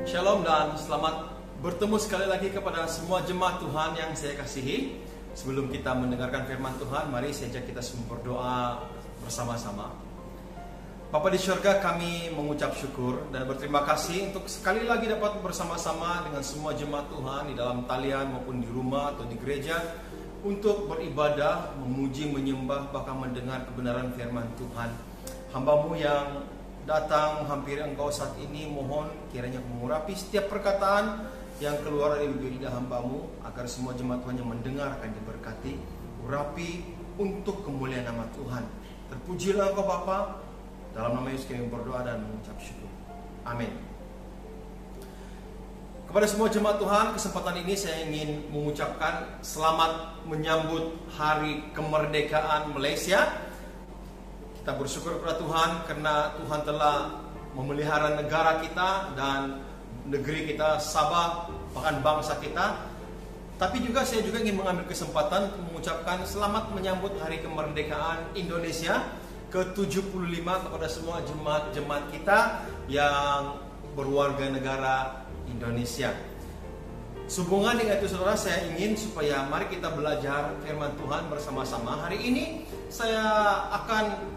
Shalom dan selamat bertemu sekali lagi kepada semua jemaat Tuhan yang saya kasihi. Sebelum kita mendengarkan firman Tuhan, mari saya ajak kita semua berdoa bersama-sama. Bapa di surga, kami mengucap syukur dan berterima kasih untuk sekali lagi dapat bersama-sama dengan semua jemaat Tuhan di dalam talian maupun di rumah atau di gereja untuk beribadah, memuji, menyembah, bahkan mendengar kebenaran firman Tuhan. Hamba-Mu yang datang menghampiri Engkau saat ini, mohon kiranya mengurapi setiap perkataan yang keluar dari bibir lidah hamba-Mu, agar semua jemaat Tuhan yang mendengar akan diberkati. Urapi untuk kemuliaan nama Tuhan. Terpujilah Engkau Bapa. Dalam nama Yesus kami berdoa dan mengucap syukur. Amin. Kepada semua jemaat Tuhan, kesempatan ini saya ingin mengucapkan selamat menyambut Hari Kemerdekaan Malaysia. Kita bersyukur kepada Tuhan karena Tuhan telah memelihara negara kita dan negeri kita, Sabah, bahkan bangsa kita. Tapi juga saya juga ingin mengambil kesempatan untuk mengucapkan selamat menyambut Hari Kemerdekaan Indonesia ke-75 kepada semua jemaat-jemaat kita yang berwarga negara Indonesia. Sehubungan dengan itu saudara, saya ingin supaya mari kita belajar firman Tuhan bersama-sama. Hari ini saya akan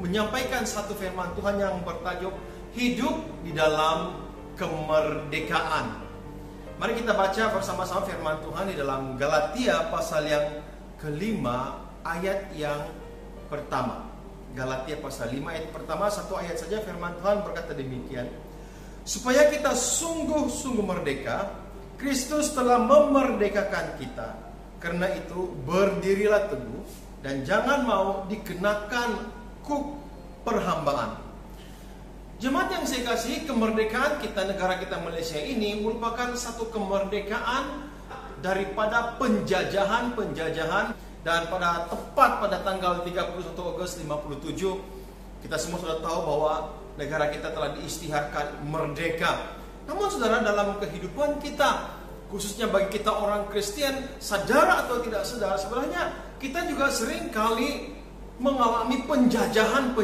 menyampaikan satu firman Tuhan yang bertajuk hidup di dalam kemerdekaan. Mari kita baca bersama-sama firman Tuhan di dalam Galatia pasal yang kelima ayat yang pertama. Galatia pasal 5 ayat pertama, satu ayat saja firman Tuhan berkata demikian. Supaya kita sungguh-sungguh merdeka, Kristus telah memerdekakan kita. Karena itu berdirilah teguh dan jangan mau dikenakan kuk perhambaan. Jemaat yang saya kasihi, kemerdekaan kita, negara kita Malaysia ini merupakan satu kemerdekaan daripada penjajahan. Dan tepat pada tanggal 31 Agustus 57, kita semua sudah tahu bahwa negara kita telah diisytiharkan merdeka. Namun saudara, dalam kehidupan kita, khususnya bagi kita orang Kristen, sadar atau tidak sadar, sebenarnya kita juga sering kali mengalami penjajahan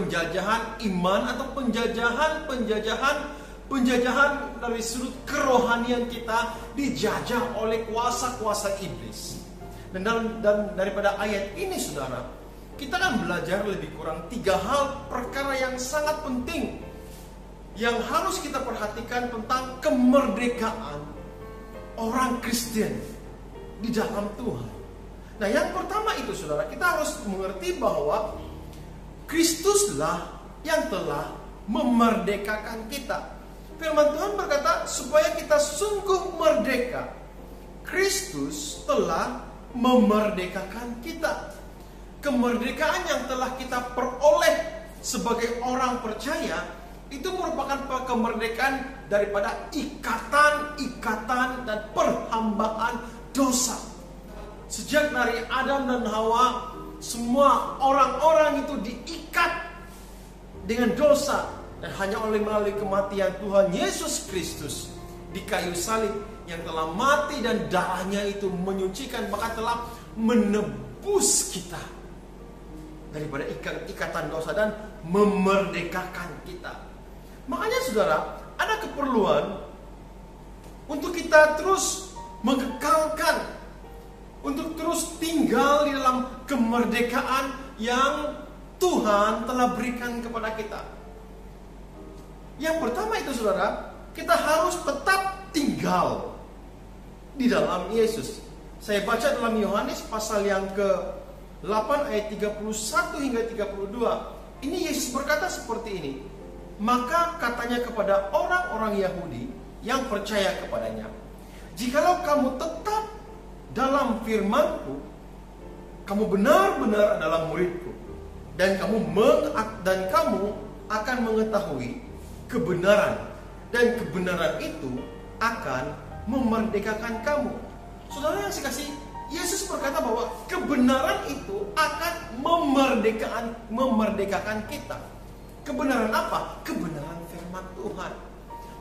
iman atau penjajahan dari sudut kerohanian kita dijajah oleh kuasa-kuasa iblis. Dan daripada ayat ini saudara, kita akan belajar lebih kurang 3 hal perkara yang sangat penting yang harus kita perhatikan tentang kemerdekaan orang Kristen di dalam Tuhan. Nah, yang pertama itu saudara, kita harus mengerti bahwa Kristuslah yang telah memerdekakan kita. Firman Tuhan berkata supaya kita sungguh merdeka. Kristus telah memerdekakan kita. Kemerdekaan yang telah kita peroleh sebagai orang percaya itu merupakan kemerdekaan daripada ikatan dan perhambaan dosa. Sejak dari Adam dan Hawa, semua orang-orang itu diikat dengan dosa, dan hanya melalui kematian Tuhan Yesus Kristus di kayu salib yang telah mati dan darahnya itu menyucikan, maka telah menebus kita daripada ikatan dosa dan memerdekakan kita. Makanya saudara, ada keperluan untuk kita terus mengekalkan, untuk terus tinggal di dalam kemerdekaan yang Tuhan telah berikan kepada kita. Yang pertama itu saudara, kita harus tetap tinggal di dalam Yesus. Saya baca dalam Yohanes pasal yang ke-8 ayat 31 hingga 32. Ini Yesus berkata seperti ini. Maka katanya kepada orang-orang Yahudi yang percaya kepadanya, jikalau kamu tetap dalam firman-Ku, kamu benar-benar adalah murid-Ku, dan kamu akan mengetahui kebenaran, dan kebenaran itu akan memerdekakan kamu. Saudara yang saya kasih, Yesus berkata bahwa kebenaran itu akan memerdekakan kita. Kebenaran apa? Kebenaran firman Tuhan.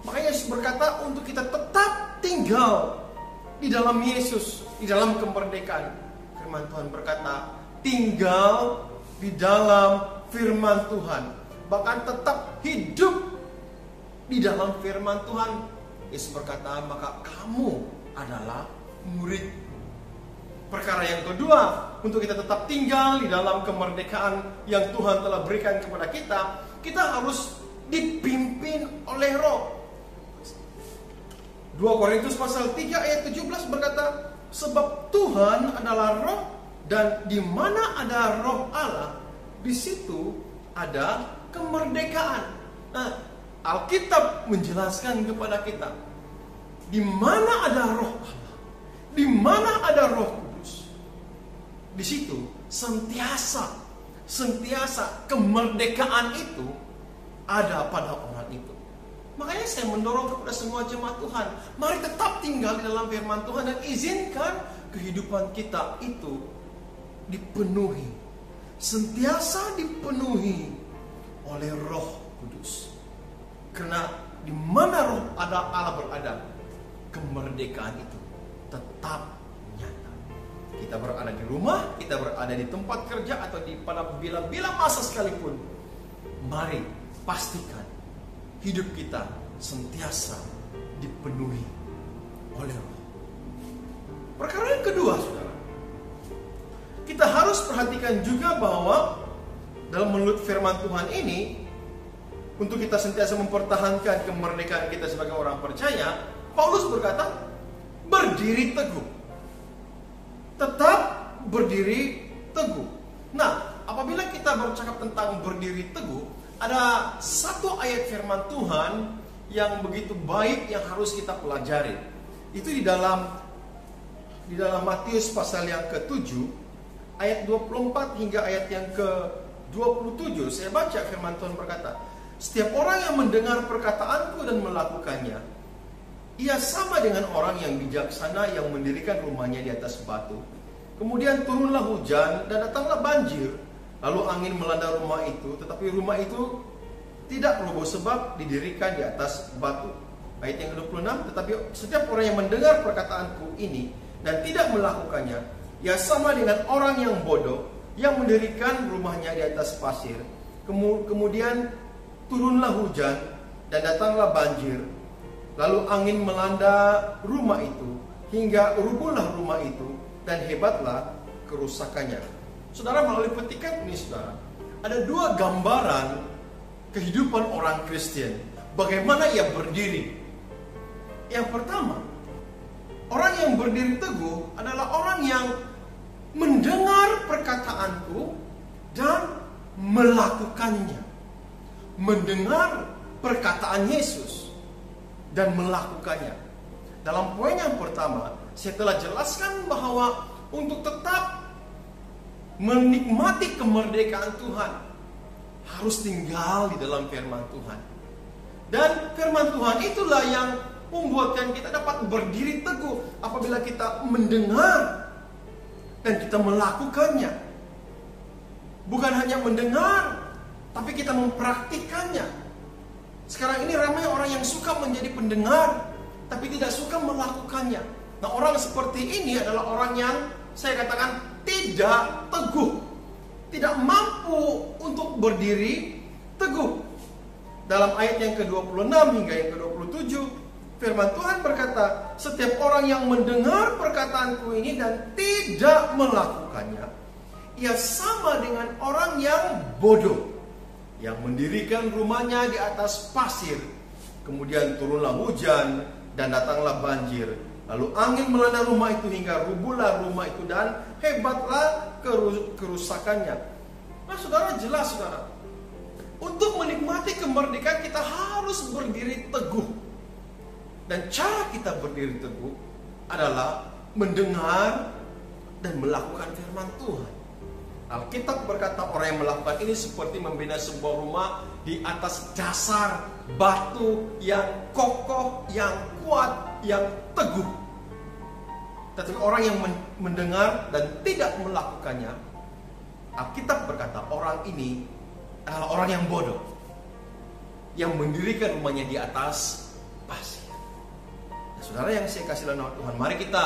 Makanya Yesus berkata untuk kita tetap tinggal di dalam Yesus, di dalam kemerdekaan. Firman Tuhan berkata, tinggal di dalam firman Tuhan, bahkan tetap hidup di dalam firman Tuhan. Yesus berkata, maka kamu adalah murid. Perkara yang kedua, untuk kita tetap tinggal di dalam kemerdekaan yang Tuhan telah berikan kepada kita, kita harus dipimpin oleh Roh. 2 Korintus pasal 3 ayat 17 berkata, sebab Tuhan adalah Roh, dan di mana ada Roh Allah, di situ ada kemerdekaan. Nah, Alkitab menjelaskan kepada kita, di mana ada Roh Allah, di mana ada Roh Kudus, di situ sentiasa kemerdekaan itu ada pada orang itu. Makanya saya mendorong kepada semua jemaat Tuhan, mari tetap tinggal di dalam firman Tuhan dan izinkan kehidupan kita itu dipenuhi, sentiasa dipenuhi oleh Roh Kudus. Karena di mana Roh Allah berada, kemerdekaan itu tetap nyata. Kita berada di rumah, kita berada di tempat kerja, atau di pada bila-bila masa sekalipun, mari pastikan hidup kita sentiasa dipenuhi oleh Roh. Perkara yang kedua, saudara, kita harus perhatikan juga bahwa dalam menurut firman Tuhan ini, untuk kita sentiasa mempertahankan kemerdekaan kita sebagai orang percaya, Paulus berkata, berdiri teguh. Tetap berdiri teguh. Nah, apabila kita bercakap tentang berdiri teguh, ada satu ayat firman Tuhan yang begitu baik yang harus kita pelajari. Itu di dalam Matius pasal yang ke-7 ayat 24 hingga ayat yang ke-27. Saya baca firman Tuhan berkata, setiap orang yang mendengar perkataanku dan melakukannya, ia sama dengan orang yang bijaksana yang mendirikan rumahnya di atas batu. Kemudian turunlah hujan dan datanglah banjir. Lalu angin melanda rumah itu, tetapi rumah itu tidak roboh sebab didirikan di atas batu. Ayat yang ke-26, tetapi setiap orang yang mendengar perkataanku ini dan tidak melakukannya, ia sama dengan orang yang bodoh yang mendirikan rumahnya di atas pasir. Kemudian turunlah hujan dan datanglah banjir. Lalu angin melanda rumah itu hingga rubuhlah rumah itu, dan hebatlah kerusakannya. Saudara, melalui petikan ini, saudara, ada dua gambaran kehidupan orang Kristen, bagaimana ia berdiri. Yang pertama, orang yang berdiri teguh adalah orang yang mendengar perkataanku dan melakukannya. Mendengar perkataan Yesus dan melakukannya. Dalam poin yang pertama, saya telah jelaskan bahwa untuk tetap menikmati kemerdekaan Tuhan, harus tinggal di dalam firman Tuhan. Dan firman Tuhan itulah yang membuatkan kita dapat berdiri teguh apabila kita mendengar dan kita melakukannya. Bukan hanya mendengar, tapi kita mempraktikannya. Sekarang ini ramai orang yang suka menjadi pendengar, tapi tidak suka melakukannya. Nah, orang seperti ini adalah orang yang saya katakan tidak teguh, tidak mampu untuk berdiri teguh. Dalam ayat yang ke-26 hingga yang ke-27, firman Tuhan berkata, setiap orang yang mendengar perkataanku ini dan tidak melakukannya, ia sama dengan orang yang bodoh, yang mendirikan rumahnya di atas pasir. Kemudian turunlah hujan dan datanglah banjir. Lalu angin melanda rumah itu hingga rubuhlah rumah itu, dan hebatlah kerusakannya. Nah, saudara, jelas, saudara, untuk menikmati kemerdekaan kita harus berdiri teguh. Dan cara kita berdiri teguh adalah mendengar dan melakukan firman Tuhan. Alkitab berkata orang yang melakukan ini seperti membina sebuah rumah di atas dasar batu yang kokoh, yang kuat, yang teguh. Tetapi orang yang mendengar dan tidak melakukannya, Alkitab berkata orang ini adalah orang yang bodoh, yang mendirikan rumahnya di atas pasir. Nah, saudara yang saya kasih dalam nama Tuhan, mari kita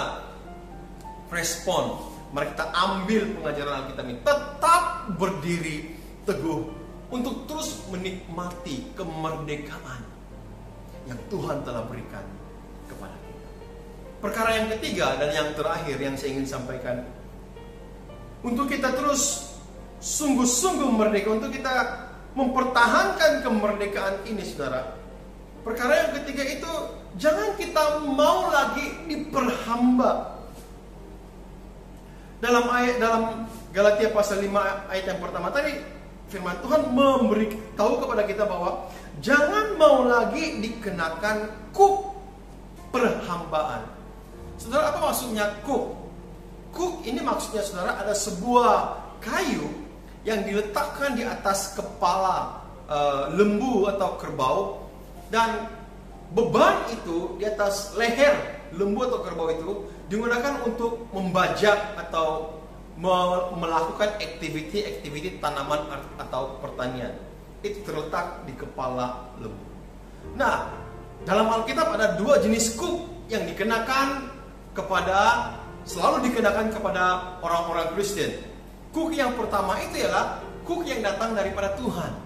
respon, mari kita ambil pengajaran Alkitab ini, tetap berdiri teguh untuk terus menikmati kemerdekaan yang Tuhan telah berikan kepada kita. Perkara yang ketiga dan yang terakhir yang saya ingin sampaikan, untuk kita terus sungguh-sungguh merdeka, untuk kita mempertahankan kemerdekaan ini, saudara. Perkara yang ketiga itu, jangan kita mau lagi diperhamba. Dalam Galatia pasal 5 ayat yang pertama tadi, firman Tuhan memberi tahu kepada kita bahwa jangan mau lagi dikenakan kuk perhambaan. Saudara, apa maksudnya kuk? Kuk ini maksudnya, saudara, ada sebuah kayu yang diletakkan di atas kepala lembu atau kerbau, dan beban itu di atas leher lembu atau kerbau itu digunakan untuk membajak atau melakukan aktiviti tanaman atau pertanian. Itu terletak di kepala lembu. Nah, dalam Alkitab ada dua jenis kuk yang selalu dikenakan kepada orang-orang Kristen. Kuk yang pertama itu ialah kuk yang datang daripada Tuhan.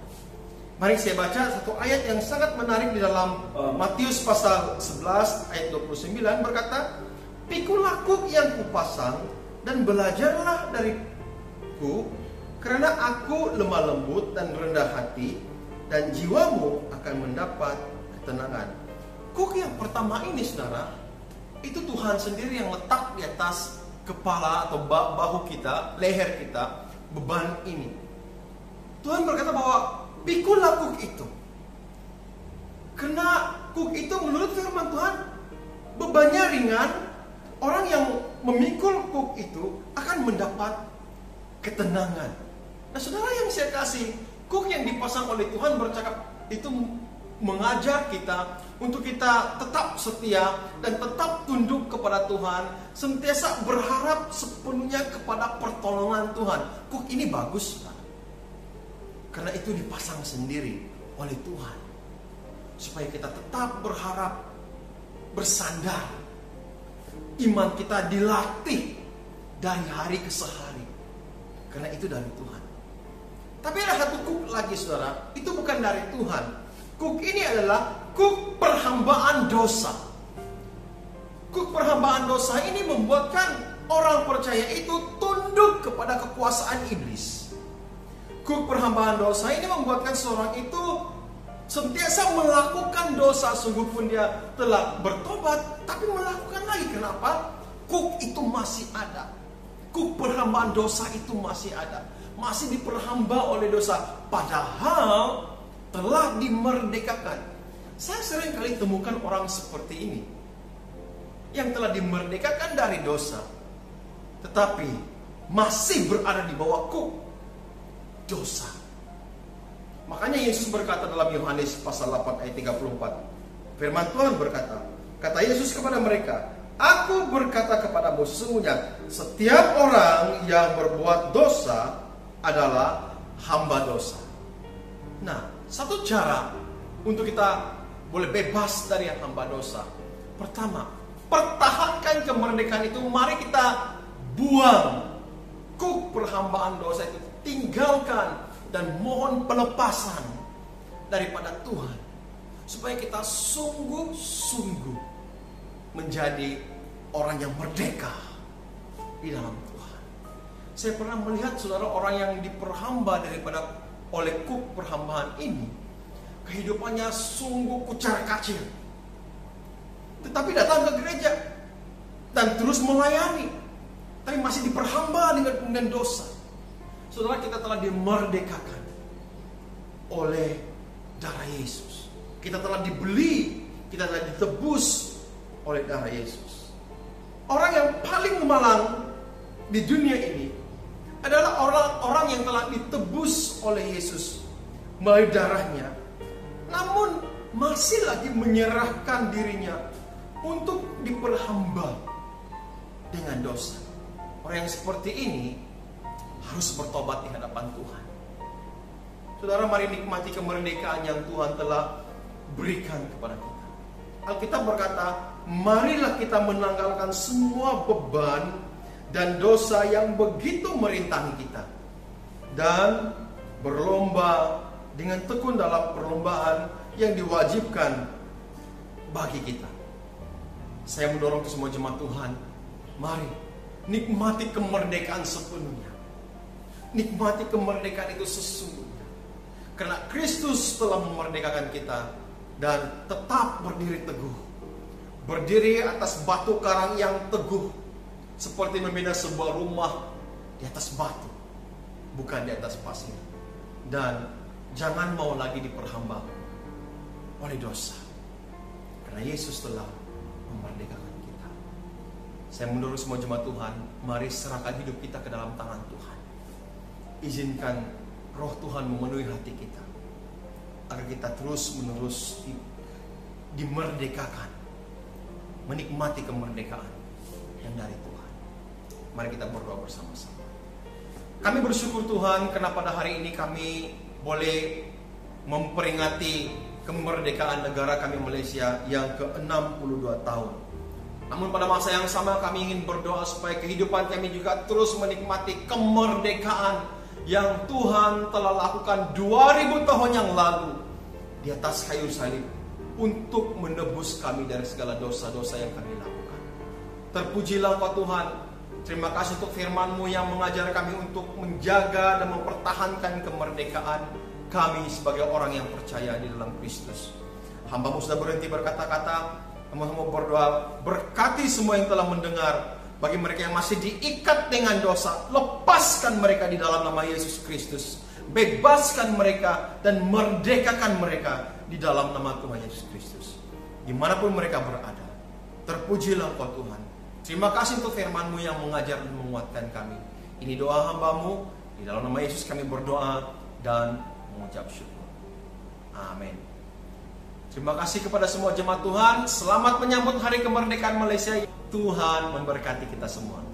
Mari saya baca satu ayat yang sangat menarik di dalam Matius pasal 11 ayat 29 berkata, "Pikulah kuk yang kupasang dan belajarlah dariku, karena aku lemah lembut dan rendah hati, dan jiwamu akan mendapat ketenangan." Kuk yang pertama ini, saudara, itu Tuhan sendiri yang letak di atas kepala atau bahu kita, leher kita, beban ini. Tuhan berkata bahwa pikulah kuk itu, karena kuk itu menurut firman Tuhan bebannya ringan. Orang yang memikul kuk itu akan mendapat ketenangan. Nah, saudara yang saya kasih, kuk yang dipasang oleh Tuhan bercakap itu mengajar kita untuk kita tetap setia dan tetap tunduk kepada Tuhan, sentiasa berharap sepenuhnya kepada pertolongan Tuhan. Kuk ini bagus, saudara, karena itu dipasang sendiri oleh Tuhan, supaya kita tetap berharap, bersandar. Iman kita dilatih dari hari ke hari, karena itu dari Tuhan. Tapi ada satu kuk lagi, saudara, itu bukan dari Tuhan. Kuk ini adalah kuk perhambaan dosa. Kuk perhambaan dosa ini membuatkan orang percaya itu tunduk kepada kekuasaan iblis. Kuk perhambaan dosa ini membuatkan seorang itu sentiasa melakukan dosa, sungguh pun dia telah bertobat, tapi melakukan lagi. Kenapa? Kuk itu masih ada. Kuk perhambaan dosa itu masih ada. Masih diperhamba oleh dosa, padahal telah dimerdekakan. Saya sering kali temukan orang seperti ini, yang telah dimerdekakan dari dosa, tetapi masih berada di bawah kuk dosa. Makanya Yesus berkata dalam Yohanes pasal 8 ayat 34. Firman Tuhan berkata, kata Yesus kepada mereka, "Aku berkata kepadamu sesungguhnya, setiap orang yang berbuat dosa adalah hamba dosa." Nah, satu cara untuk kita boleh bebas dari hamba dosa, pertama, pertahankan kemerdekaan itu. Mari kita buang kuk perhambaan dosa itu, tinggalkan dan mohon pelepasan daripada Tuhan, supaya kita sungguh-sungguh menjadi orang yang merdeka di dalam Tuhan. Saya pernah melihat, saudara, orang yang diperhamba oleh kuk perhambaan ini, kehidupannya sungguh kucar kacir, tetapi datang ke gereja dan terus melayani, tapi masih diperhamba dengan dosa. Saudara, kita telah dimerdekakan oleh darah Yesus. Kita telah dibeli, kita telah ditebus oleh darah Yesus. Orang yang paling malang di dunia ini adalah orang-orang yang telah ditebus oleh Yesus melalui darahnya, namun masih lagi menyerahkan dirinya untuk diperhamba dengan dosa. Orang yang seperti ini harus bertobat di hadapan Tuhan. Saudara, mari nikmati kemerdekaan yang Tuhan telah berikan kepada kita. Alkitab berkata, marilah kita menanggalkan semua beban dan dosa yang begitu merintangi kita, dan berlomba dengan tekun dalam perlombaan yang diwajibkan bagi kita. Saya mendorong ke semua jemaat Tuhan, mari nikmati kemerdekaan sepenuhnya. Nikmati kemerdekaan itu sesungguhnya. Karena Kristus telah memerdekakan kita dan tetap berdiri teguh. Berdiri atas batu karang yang teguh, seperti membina sebuah rumah di atas batu, bukan di atas pasir. Dan jangan mau lagi diperhamba oleh dosa, karena Yesus telah memerdekakan kita. Saya mendorong semua jemaat Tuhan, mari serahkan hidup kita ke dalam tangan Tuhan. Izinkan roh Tuhan memenuhi hati kita, agar kita terus menerus dimerdekakan, menikmati kemerdekaan yang dari Tuhan. Mari kita berdoa bersama-sama. Kami bersyukur Tuhan, karena pada hari ini kami boleh memperingati kemerdekaan negara kami Malaysia yang ke-62 tahun. Namun pada masa yang sama kami ingin berdoa supaya kehidupan kami juga terus menikmati kemerdekaan yang Tuhan telah lakukan 2000 tahun yang lalu di atas kayu salib untuk menebus kami dari segala dosa-dosa yang kami lakukan. Terpujilah Engkau Tuhan. Terima kasih untuk firman-Mu yang mengajar kami untuk menjaga dan mempertahankan kemerdekaan kami sebagai orang yang percaya di dalam Kristus. Hamba-Mu sudah berhenti berkata-kata. Hamba-Mu berdoa, berkati semua yang telah mendengar. Bagi mereka yang masih diikat dengan dosa, lepaskan mereka di dalam nama Yesus Kristus. Bebaskan mereka dan merdekakan mereka di dalam nama Tuhan Yesus Kristus. Dimanapun mereka berada, terpujilah Engkau Tuhan. Terima kasih untuk firman-Mu yang mengajar dan menguatkan kami. Ini doa hamba-Mu, di dalam nama Yesus kami berdoa dan mengucap syukur. Amin. Terima kasih kepada semua jemaat Tuhan. Selamat menyambut hari kemerdekaan Malaysia. Tuhan memberkati kita semua.